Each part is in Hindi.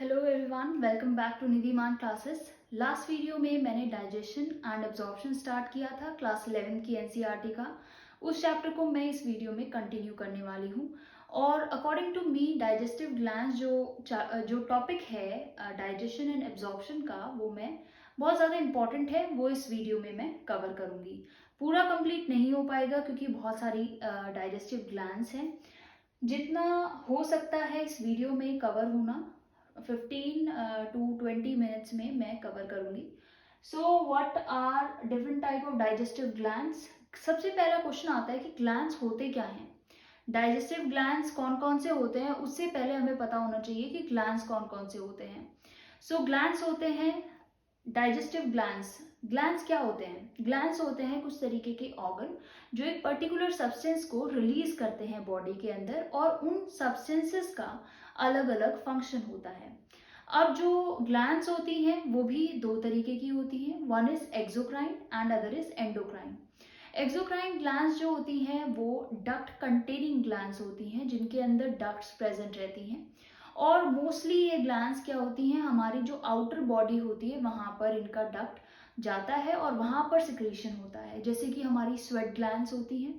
Hello everyone, welcome back to Nidhi Maan classes. Last video में मैंने डाइजेशन एंड एब्जॉर्प्शन स्टार्ट किया था क्लास 11 की एनसीईआरटी का। उस चैप्टर को मैं इस वीडियो में कंटिन्यू करने वाली हूँ। और according to me digestive glands जो टॉपिक है डाइजेशन एंड एब्जॉर्प्शन का, वो मैं बहुत ज़्यादा इंपॉर्टेंट है, वो इस वीडियो में मैं कवर करूँगी। पूरा कंप्लीट नहीं हो पाएगा क्योंकि बहुत सारी डाइजेस्टिव ग्लैंड्स हैं। जितना हो सकता है इस वीडियो में कवर होना 15 टू 20 मिनट्स में मैं कवर करूंगी। So what are different type of digestive glands. सबसे पहला क्वेश्चन आता है कि ग्लैंड्स होते क्या हैं। डाइजेस्टिव ग्लैंड्स कौन कौन से होते हैं, उससे पहले हमें पता होना चाहिए कि ग्लैंड्स कौन कौन से होते हैं। सो ग्लैंड्स होते हैं डाइजेस्टिव ग्लैंड्स। ग्लैंड्स क्या होते हैं? ग्लैंड्स होते हैं कुछ तरीके के ऑर्गन जो एक पर्टिकुलर सब्सटेंस को रिलीज करते हैं बॉडी के अंदर, और उन सब्सटेंसेस का अलग अलग फंक्शन होता है। अब जो ग्लैंड्स होती हैं वो भी दो तरीके की होती हैं, one is exocrine and other is endocrine. Exocrine glands जो होती हैं वो डक्ट कंटेनिंग ग्लैंड्स होती हैं जिनके अंदर डक्ट्स प्रेजेंट रहती हैं। और मोस्टली ये ग्लैंड्स क्या होती हैं, हमारी जो आउटर बॉडी होती है वहाँ पर इनका डक्ट जाता है और वहाँ पर सिक्रीशन होता है। जैसे कि हमारी स्वेट ग्लैंड्स होती हैं,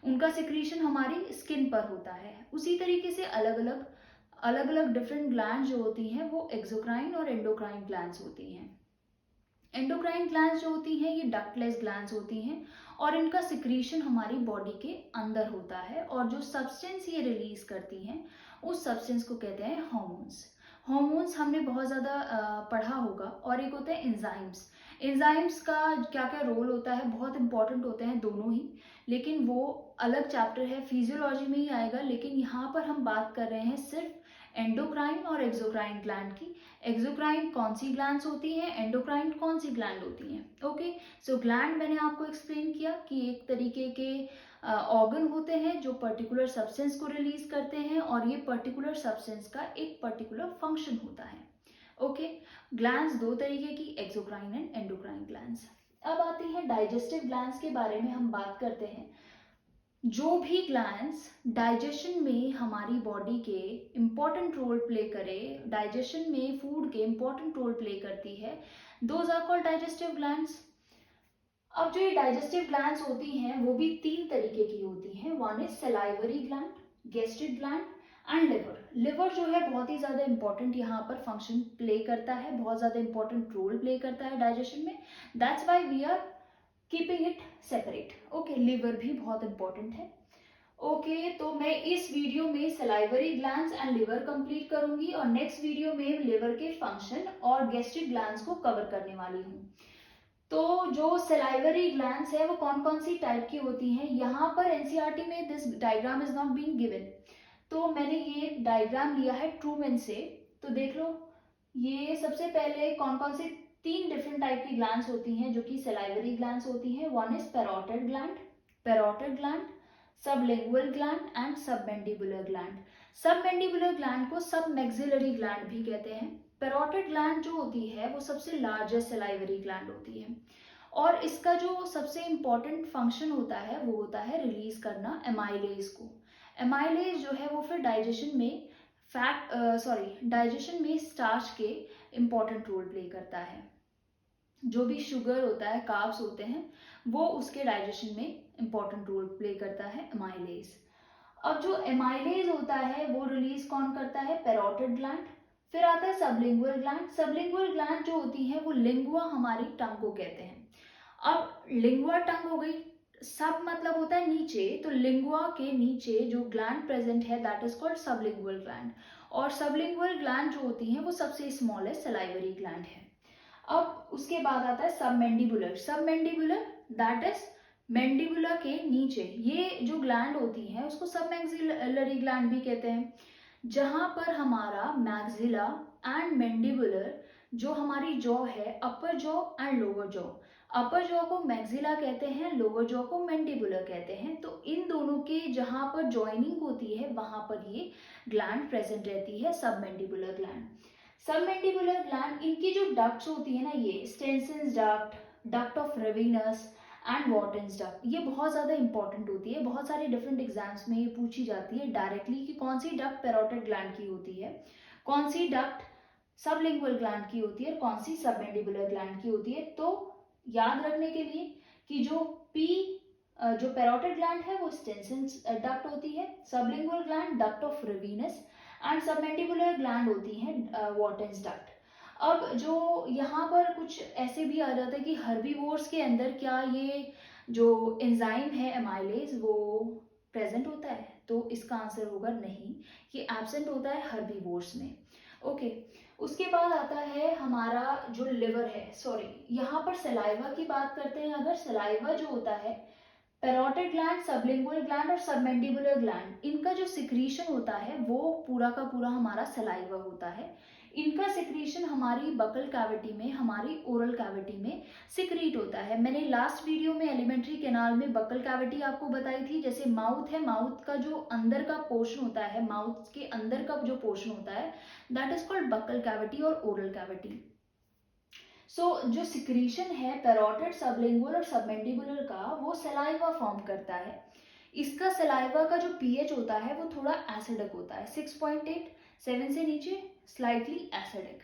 उनका सिक्रीशन हमारी स्किन पर होता है। उसी तरीके से अलग अलग डिफरेंट ग्लैंड जो होती हैं वो एक्सोक्राइन और एंडोक्राइन ग्लैंड्स होती हैं। एंडोक्राइन ग्लैंड्स जो होती हैं ये डक्टलेस ग्लैंड्स होती हैं और इनका सिक्रीशन हमारी बॉडी के अंदर होता है, और जो सब्सटेंस ये रिलीज करती हैं उस सब्सटेंस को कहते हैं हॉर्मोन्स। हॉर्मोन्स हमने बहुत ज़्यादा पढ़ा होगा। और एक होते हैं एंजाइम्स। एंजाइम्स का क्या क्या रोल होता है, बहुत इंपॉर्टेंट होते हैं दोनों ही, लेकिन वो अलग चैप्टर है, फिजियोलॉजी में ही आएगा। लेकिन यहाँ पर हम बात कर रहे हैं सिर्फ एंडोक्राइन और एक्सोक्राइन ग्लैंड की। एक्सोक्राइन कौन सी ग्लैंड्स होती हैं, एंडोक्राइन कौन सी ग्लैंड होती हैं। ओके, सो ग्लैंड मैंने आपको एक्सप्लेन किया कि एक तरीके के ऑर्गन होते हैं जो पर्टिकुलर सब्सटेंस को रिलीज करते हैं, और ये पर्टिकुलर सब्सटेंस का एक पर्टिकुलर फंक्शन होता है। ओके, ग्लैंड्स दो तरीके की, एक्सोक्राइन एंड एंडोक्राइन ग्लैंड्स। अब आती है डाइजेस्टिव ग्लैंड्स के बारे में हम बात करते हैं। जो भी ग्लैंड्स डाइजेशन में हमारी बॉडी के इम्पॉर्टेंट रोल प्ले करे, डाइजेशन में फूड के इम्पॉर्टेंट रोल प्ले करती है, those are called digestive glands. अब जो ये डाइजेस्टिव ग्लैंड्स होती हैं वो भी तीन तरीके की होती हैं, one is salivary gland, gastric gland and liver. Liver जो है बहुत ही ज़्यादा इंपॉर्टेंट यहाँ पर फंक्शन प्ले करता है, बहुत ज़्यादा इंपॉर्टेंट रोल प्ले करता है डाइजेशन में। That's why we are keeping it separate. Okay, liver भी बहुत इंपॉर्टेंट है। ओके, तो मैं इस वीडियो में salivary glands and liver complete करूंगी, और नेक्स्ट वीडियो में लिवर के फंक्शन और गैस्ट्रिक ग्लैंड्स को कवर करने वाली हूँ। तो जो सलाइवरी ग्लैंड्स है वो कौन कौन सी टाइप की होती हैं, यहाँ पर एनसीईआरटी में this diagram is not being given, तो मैंने ये डायग्राम लिया है ट्रूमैन से। तो देख लो, ये सबसे पहले कौन कौन सी तीन डिफरेंट टाइप की ग्लैंड्स होती हैं जो कि सलाइवरी ग्लैंड्स होती हैं। One is parotid gland, sublingual gland and submandibular gland. Submandibular gland को सबमैक्सिलरी ग्लैंड भी कहते हैं। पैरोटिड ग्लैंड जो होती है वो सबसे लार्जेस्ट सलाइवरी ग्लैंड होती है, और इसका जो सबसे इम्पॉर्टेंट फंक्शन होता है वो होता है रिलीज करना एमाइलेज को। एमाइलेज जो है वो फिर डाइजेशन में डाइजेशन में स्टार्च के इम्पॉर्टेंट रोल प्ले करता है। जो भी शुगर होता है, कार्ब्स होते हैं, वो उसके डाइजेशन में इम्पॉर्टेंट रोल प्ले करता है एमाइलेज। अब जो एमाइलेज होता है वो रिलीज कौन करता है, पैरोटिड ग्लैंड। फिर आता है सबलिंगुअल ग्लैंड। सबलिंगुअल ग्लैंड जो होती है वो लिंगुआ हमारी टंग को कहते हैं। अब लिंगुआ टंग हो गई, सब मतलब होता है नीचे, तो लिंगुआ के नीचे जो ग्लैंड प्रेजेंट है that is called sublingual gland. और सबलिंगुअल ग्लैंड जो होती है वो सबसे स्मॉलेस्ट सलाइवरी ग्लैंड है। अब उसके बाद आता है सबमैंडिबुलर। सबमैंडिबुलर दैट इज मैंडिबुला के नीचे, ये जो ग्लैंड होती है उसको सबमैक्सिलरी ग्लैंड भी कहते हैं, जहां पर हमारा मैक्सिला एंड मैंडिबुलर जो हमारी जॉ है, अपर jaw and lower jaw, upper jaw को मैक्सिला कहते हैं, लोअर जॉ को मैंडिबुलर कहते हैं। तो इन दोनों के जहां पर जॉइनिंग होती है वहां पर ये ग्लैंड प्रेजेंट रहती है, सबमैंडिबुलर ग्लैंड। सबमैंडिबुलर ग्लैंड, इनकी जो डक्ट्स होती है ना, ये Stensen's duct, duct of Rivinus and Wharton's duct, ये बहुत ज़्यादा इंपॉर्टेंट होती है। बहुत सारे डिफरेंट एग्जाम्स में ये पूछी जाती है डायरेक्टली कि कौन सी डक्ट पैरोटिड ग्लैंड की होती है, कौन सी डक्ट सबलिंगुअल ग्लैंड की होती है और कौन सी सबमेंडिबुलर ग्लैंड की होती है। तो याद रखने के लिए कि जो पैरोटिड ग्लैंड है वो स्टेंसिल डक्ट होती है, sublingual gland duct of Rivinus and submandibular gland होती हैं वॉर्टेंस डक्ट। अब जो यहाँ पर कुछ ऐसे भी आ जाता है कि हर्बीवोर्स के अंदर क्या ये जो एंजाइम है एमाइलेज वो प्रेजेंट होता है, तो इसका आंसर होगा नहीं, ये एब्सेंट होता है हर्बीवोर्स में। ओके, उसके बाद आता है हमारा जो लिवर है, सॉरी यहाँ पर सलाइवा की बात करते हैं। अगर सलाइवा जो होता है, पैरोटिड ग्लैंड, सबलिंगुअल ग्लैंड और सबमेंडिबुलर ग्लैंड, इनका जो सिक्रीशन होता है वो पूरा का पूरा हमारा सलाइवा होता है। इनका सिक्रीशन हमारी बकल कैविटी में, हमारी ओरल कैविटी में सिक्रीट होता है। मैंने लास्ट वीडियो में एलिमेंट्री कैनाल में बकल कैविटी आपको बताई थी। जैसे माउथ है, माउथ का जो अंदर का पोर्शन होता है, माउथ के अंदर का जो पोर्शन होता है, that is called buccal cavity और ओरल कैविटी। जो सिक्रीशन है पैरोटिड, सबलिंगुअल और सबमेंडिबुलर का, वो सलाइवा फॉर्म करता है। इसका सलाइवा का जो पीएच होता है वो थोड़ा एसिडिक होता है, 6.8, 7 से नीचे स्लाइटली एसिडिक।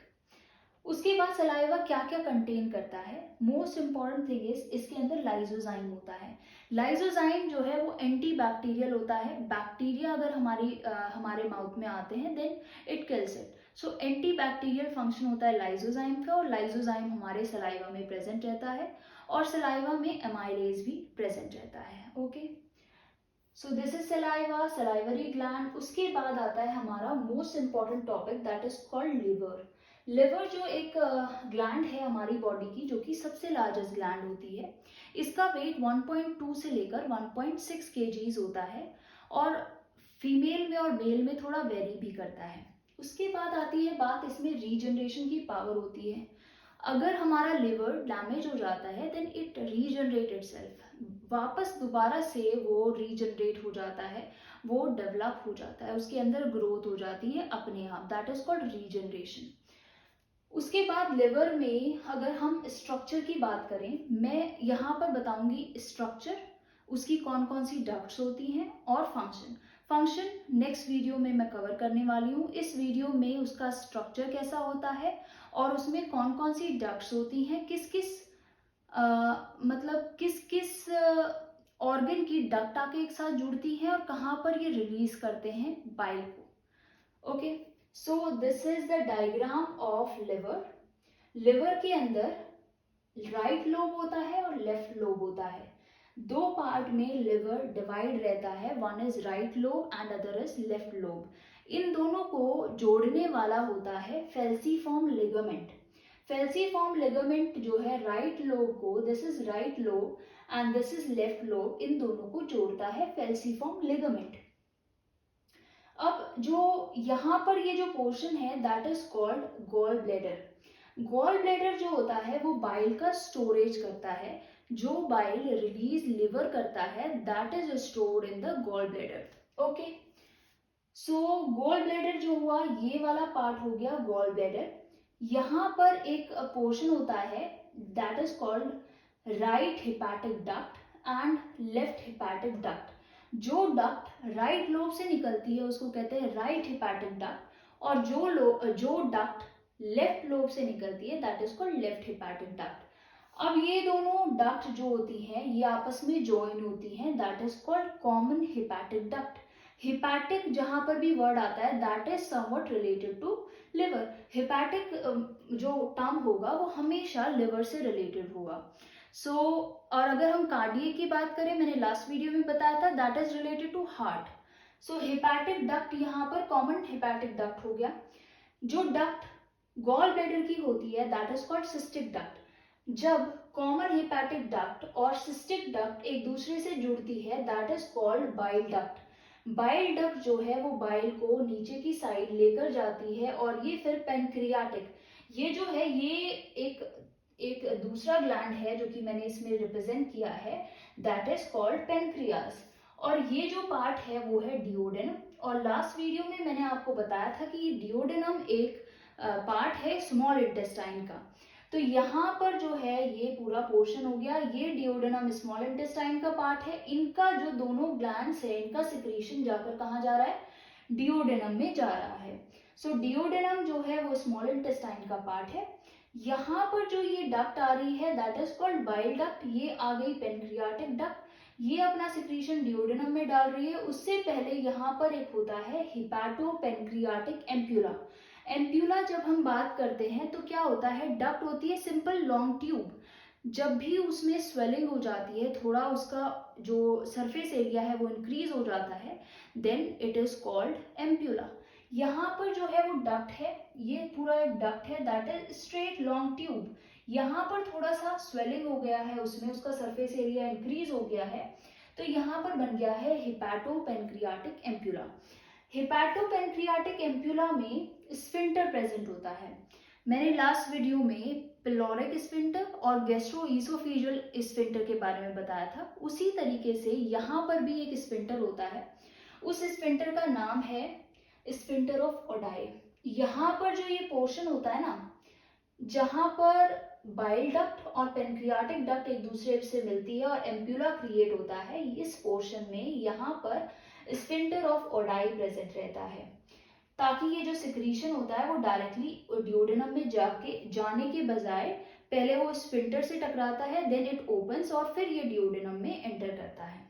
उसके बाद सलाइवा क्या क्या कंटेन करता है, मोस्ट इंपॉर्टेंट थिंग इज इसके अंदर लाइजोजाइम होता है। लाइजोजाइम जो है वो एंटी बैक्टीरियल होता है। बैक्टीरिया अगर हमारे माउथ में आते हैं then it kills it. So anti bacterial function होता है लाइजोजाइम का, और लाइजोजाइम हमारे सलाइवा में प्रेजेंट रहता है और सलाइवा में एमाइलेज भी प्रेजेंट रहता है। Okay, so this is saliva, salivary gland. उसके बाद आता है हमारा most important topic, that is called liver. Liver जो एक ग्लैंड है हमारी बॉडी की, जो कि सबसे लार्जेस्ट ग्लैंड होती है। इसका वेट 1.2 से लेकर 1.6 kgs होता है और फीमेल में और मेल में थोड़ा वेरी भी करता है। उसके बाद आती है बात, इसमें रीजनरेशन की पावर होती है। अगर हमारा लिवर डैमेज हो जाता है देन इट रीजनरेट इटसेल्फ, वापस दोबारा से वो रीजनरेट हो जाता है, वो डेवलप हो जाता है, उसके अंदर ग्रोथ हो जाती है अपने आप, दैट इज कॉल्ड रीजनरेशन। उसके बाद लिवर में अगर हम स्ट्रक्चर की बात करें, मैं यहाँ पर बताऊंगी स्ट्रक्चर, उसकी कौन कौन सी डक्ट्स होती हैं और फंक्शन। फंक्शन नेक्स्ट वीडियो में मैं कवर करने वाली हूँ। इस वीडियो में उसका स्ट्रक्चर कैसा होता है और उसमें कौन कौन सी डक्ट्स होती हैं, किस किस मतलब किस किस ऑर्गन की डक्ट आके एक साथ जुड़ती हैं और कहाँ पर ये रिलीज करते हैं बाइल को। Okay, so this is the diagram of liver. Liver के अंदर राइट लोब होता है और लेफ्ट लोब होता है। दो पार्ट में लिवर डिवाइड रहता है, one is right lobe and other is left lobe. इन दोनों को जोड़ने वाला होता है फेल्सीफॉर्म लिगामेंट। फेल्सीफॉर्म लिगामेंट जो है राइट लोब को, this is right lobe and this is left lobe, इन दोनों को जोड़ता है फेल्सीफॉर्म लिगामेंट। अब जो यहाँ पर ये जो पोर्शन है that is called gall bladder. Gall bladder जो होता है वो बाइल का स्टोरेज करता है। जो बाइल रिलीज लिवर करता है that is stored in the gall bladder. Okay, so gall bladder जो हुआ, ये वाला पार्ट हो गया गॉल ब्लैडर। यहाँ पर एक पोर्शन होता है that is called right hepatic duct and left hepatic duct. जो डक्ट राइट लोब से निकलती है उसको कहते हैं राइट हिपैटिक डक्ट, और जो डक्ट लेफ्ट लोब से निकलती है that is called left hepatic duct. अब ये दोनों डक्ट जो होती हैं ये आपस में ज्वाइन होती हैं, that is called common hepatic duct. Hepatic जहां पर भी वर्ड आता है that is something related to liver. Hepatic जो टर्म होगा वो हमेशा लिवर से रिलेटेड होगा। और अगर हम कार्डियक की बात करें, मैंने लास्ट वीडियो में बताया था that is related to heart. Hepatic duct यहाँ पर कॉमन हिपैटिक डक्ट हो गया। जो डक्ट गॉल ब्लैडर की होती है that is called cystic duct. जब कॉमन हिपैटिक डक्ट और सिस्टिक डक्ट एक दूसरे से जुड़ती है that is called bile duct. Bile duct जो है वो बाइल को नीचे की साइड लेकर जाती है और ये फिर पेनक्रियाटिक, ये जो है ये एक दूसरा ग्लैंड है जो कि मैंने इसमें रिप्रेजेंट किया है, दैट इज कॉल्ड पेनक्रियास। और ये जो पार्ट है वो है डिओडेनम। और लास्ट वीडियो में मैंने आपको बताया था कि ये डिओडेनम एक पार्ट है स्मॉल इंटेस्टाइन का। तो यहाँ पर जो है ये पूरा पोर्शन हो गया, ये डिओडेनम स्मॉल इंटेस्टाइन का पार्ट है। इनका जो दोनों ग्लैंड्स है इनका सिक्रीशन जाकर कहाँ जा रहा है, डिओडेनम में जा रहा है। सो डिओडेनम जो है वो स्मॉल इंटेस्टाइन का पार्ट है। यहाँ पर जो ये डक्ट आ रही है that is called bile duct, ये आ गई पेनक्रियाटिक डक्ट, ये अपना सिक्रीशन डिओडेनम में डाल रही है। उससे पहले यहाँ पर एक होता है हिपैटो पेनक्रियाटिक एम्प्यूला। एम्प्यूला जब हम बात करते हैं तो क्या होता है, डक्ट होती है सिंपल लॉन्ग ट्यूब, जब भी उसमें स्वेलिंग हो जाती है, थोड़ा उसका जो सरफेस एरिया है वो इंक्रीज हो जाता है, then it is called ampulla. यहाँ पर जो है वो डक्ट है, ये पूरा एक डक्ट है that is straight long tube. यहाँ पर थोड़ा सा स्वेलिंग हो गया है, उसमें उसका सरफेस एरिया इंक्रीज हो गया है, तो यहाँ पर बन गया है hepato pancreatic ampulla. Hepato pancreatic ampulla में स्फिंक्टर प्रेजेंट होता है। मैंने लास्ट वीडियो में पिलोरिक स्फिंक्टर और गैस्ट्रोइसोफेजियल स्फिंक्टर के बारे में बताया था, उसी तरीके से यहाँ पर भी एक स्फिंक्टर होता है। उस स्फिंक्टर का नाम है स्फिंक्टर ऑफ ओडाई। यहाँ पर जो ये पोर्शन होता है ना, जहाँ पर बाइल डक्ट और पेनक्रियाटिक डक्ट एक दूसरे से मिलती है और एम्प्यूला क्रिएट होता है, इस पोर्शन में यहाँ पर स्फिंक्टर ऑफ ओडाई प्रेजेंट रहता है, ताकि ये जो सिक्रीशन होता है वो डायरेक्टली डिओडेनम में जाने के बजाय पहले वो स्फिंक्टर से टकराता है, देन इट ओपन्स और फिर ये डिओडेनम में एंटर करता है।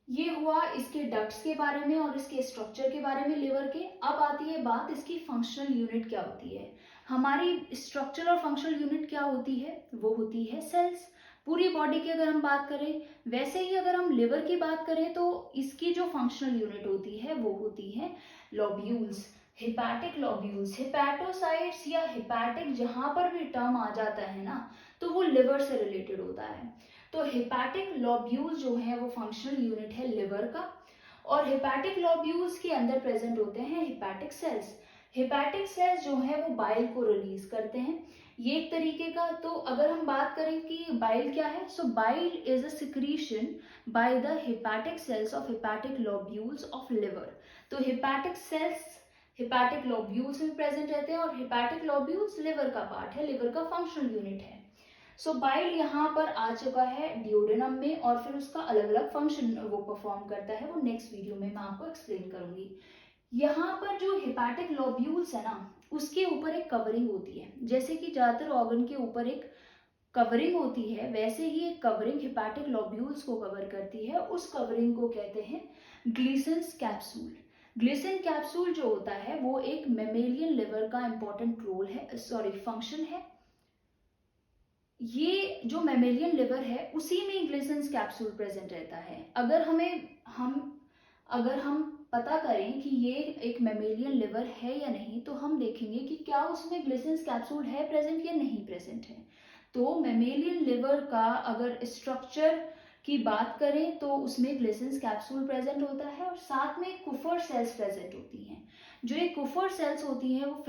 ये हुआ इसके डक्ट्स के बारे में और इसके स्ट्रक्चर के बारे में लिवर के। अब आती है बात इसकी फंक्शनल यूनिट क्या होती है। हमारी स्ट्रक्चर और फंक्शनल यूनिट क्या होती है, वो होती है सेल्स। पूरी बॉडी की अगर हम बात करें, वैसे ही अगर हम लिवर की बात करें तो इसकी जो फंक्शनल यूनिट होती है वो होती है लोब्यूल्स, हिपैटिक लोब्यूल्स। हिपैटोसाइट्स या हिपैटिक जहां पर भी टर्म आ जाता है ना, तो वो लिवर से रिलेटेड होता है। तो हिपैटिक लोब्यूल्स जो है वो फंक्शनल यूनिट है लिवर का, और हिपैटिक लोब्यूल्स के अंदर प्रेजेंट होते हैं हिपैटिक सेल्स। हिपैटिक सेल्स जो है वो बाइल को रिलीज करते हैं, ये एक तरीके का। तो अगर हम बात करें कि बाइल क्या है, so bile is a secretion by the hepatic cells of hepatic lobules of liver. तो हिपैटिक सेल्स हिपैटिक लोब्यूल्स में प्रेजेंट रहते हैं और हिपैटिक लोब्यूल्स लिवर का पार्ट है, लिवर का फंक्शनल यूनिट है। सो बाइल यहाँ पर आ चुका है डिओडेनम में और फिर उसका अलग अलग फंक्शन वो परफॉर्म करता है, वो नेक्स्ट वीडियो में मैं आपको एक्सप्लेन करूंगी। यहाँ पर जो हिपैटिक लोब्यूल्स है ना, उसके ऊपर एक कवरिंग होती है। जैसे कि ज्यादातर ऑर्गन के ऊपर एक कवरिंग होती है, वैसे ही एक कवरिंग हिपैटिक लोब्यूल्स को कवर करती है। उस कवरिंग को कहते हैं ग्लीसन्स कैप्सूल। ग्लीसन कैप्सूल जो होता है वो एक मेमेलियन लिवर का इंपॉर्टेंट रोल है, फंक्शन है। ये जो मेमेलियन लिवर है उसी में ग्लिसन्स कैप्सूल प्रेजेंट रहता है। अगर हम पता करें कि ये एक मेमेलियन लिवर है या नहीं, तो हम देखेंगे कि क्या उसमें ग्लिसन्स कैप्सूल है प्रेजेंट या नहीं प्रेजेंट है। तो मेमेलियन लिवर का अगर स्ट्रक्चर की बात करें तो उसमें ग्लिसन्स कैप्सूल प्रेजेंट होता है और साथ में कुफर सेल्स प्रेजेंट होती हैं। जो ये कुफर सेल्स होती हैं वो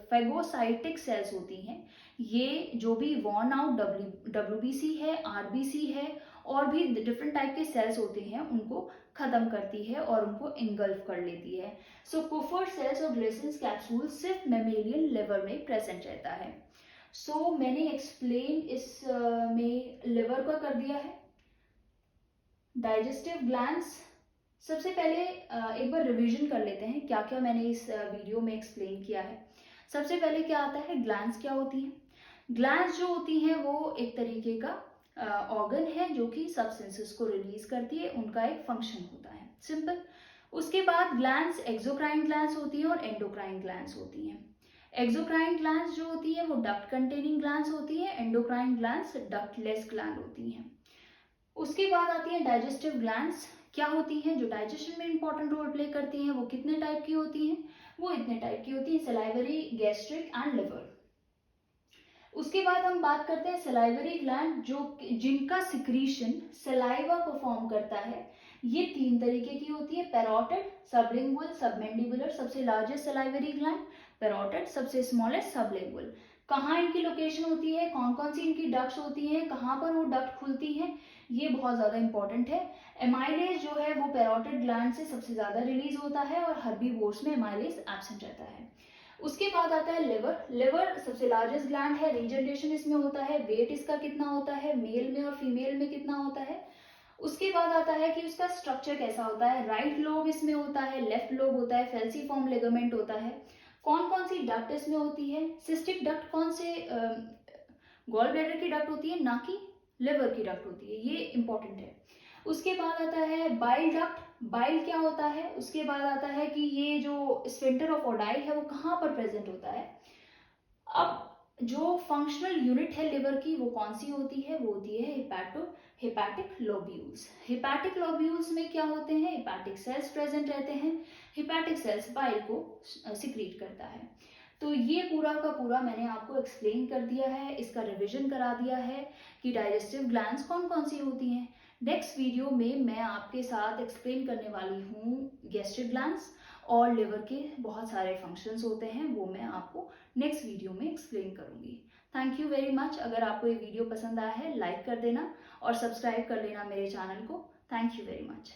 फेगोसाइटिक सेल्स होती हैं। ये जो भी वॉर्न आउट डब्ल्यूबीसी है, आरबीसी है और भी डिफरेंट टाइप के सेल्स होते हैं, उनको खत्म करती है और उनको इंगल्फ कर लेती है। सो कुफर सेल्स और ग्लिसन्स कैप्सूल सिर्फ मेमेलियन लिवर में प्रेजेंट रहता है। सो मैंने एक्सप्लेन इस में लिवर का कर दिया है। डाइजेस्टिव ग्लैंड्स, सबसे पहले एक बार रिवीजन कर लेते हैं क्या क्या मैंने इस वीडियो में एक्सप्लेन किया है। सबसे पहले क्या आता है, ग्लैंड्स क्या होती हैं। ग्लैंड्स जो होती हैं वो एक तरीके का ऑर्गन है जो कि सब्सटेंसेस को रिलीज करती है, उनका एक फंक्शन होता है, सिंपल। उसके बाद ग्लैंड्स एक्सोक्राइन ग्लैंड्स होती हैं और एंडोक्राइन ग्लैंड्स होती हैं। एक्सोक्राइन ग्लैंड्स जो होती है वो डक्ट कंटेनिंग ग्लैंड्स होती हैं, एंडोक्राइन ग्लैंड्स डक्टलेस ग्लैंड होती हैं। उसके बाद आती है डाइजेस्टिव ग्लैंड्स, क्या होती हैं, जो डाइजेशन में इंपॉर्टेंट रोल प्ले करती हैं। वो कितने टाइप की होती हैं, वो इतने टाइप की होती है, सलाइवरी, गैस्ट्रिक एंड लिवर। उसके बाद हम बात करते हैं सलाइवरी ग्लैंड, जो जिनका सिक्रीशन सलाइवा को फॉर्म करता है। ये तीन तरीके की होती है, पैरोटिड, सबलिंगुअल, सबमैंडिबुलर। सबसे लार्जेस्ट सलाइवरी ग्लैंड पैरोटिड, सबसे स्मॉलेस्ट सबलिंगुअल। कहाँ इनकी लोकेशन होती है, कौन कौन सी इनकी डक्ट्स होती हैं, कहाँ पर वो डक्ट खुलती हैं, ये बहुत ज्यादा इंपॉर्टेंट है। एमाइलेज जो है वो पैरोटिड ग्लैंड से सबसे ज्यादा रिलीज होता है और हर्बीवोर्स में एमाइलेज एब्सेंट रहता है। उसके बाद आता है लिवर। लिवर सबसे लार्जेस्ट ग्लैंड है, रीजनरेशन इसमें होता है, वेट इसका कितना होता है, मेल में और फीमेल में कितना होता है। उसके बाद आता है कि उसका स्ट्रक्चर कैसा होता है। राइट लोब इसमें होता है, लेफ्ट लोब होता है, फेल्सीफॉर्म लिगामेंट होता है। कौन कौन सी डक्ट इसमें होती है। सिस्टिक डक्ट कौन से गॉल ब्लैडर की डक्ट होती है, ना कि लिवर की डक्ट होती है, ये इंपॉर्टेंट है। उसके बाद आता है बाइल डक्ट। बाइल क्या होता है। उसके बाद आता है कि ये जो स्फिंक्टर ऑफ ओडाइल है वो कहाँ पर प्रेजेंट होता है। अब जो फंक्शनल यूनिट है लिवर की वो कौन सी होती है, वो होती है हेपेटिक लोब्यूल्स। हेपेटिक लोब्यूल्स में क्या होते हैं, हेपेटिक सेल्स प्रेजेंट रहते हैं। हेपेटिक सेल्स बाइल को सिक्रीट करता है। तो ये पूरा का पूरा मैंने आपको एक्सप्लेन कर दिया है, इसका रिवीजन करा दिया है कि डाइजेस्टिव ग्लैंड्स कौन कौन सी होती हैं। नेक्स्ट वीडियो में मैं आपके साथ एक्सप्लेन करने वाली हूँ गैस्ट्रिक ग्लैंड्स और लिवर के बहुत सारे फंक्शंस होते हैं, वो मैं आपको नेक्स्ट वीडियो में एक्सप्लेन करूंगी। Thank you very much. अगर आपको ये वीडियो पसंद आया है लाइक कर देना और सब्सक्राइब कर लेना मेरे चैनल को। Thank you very much.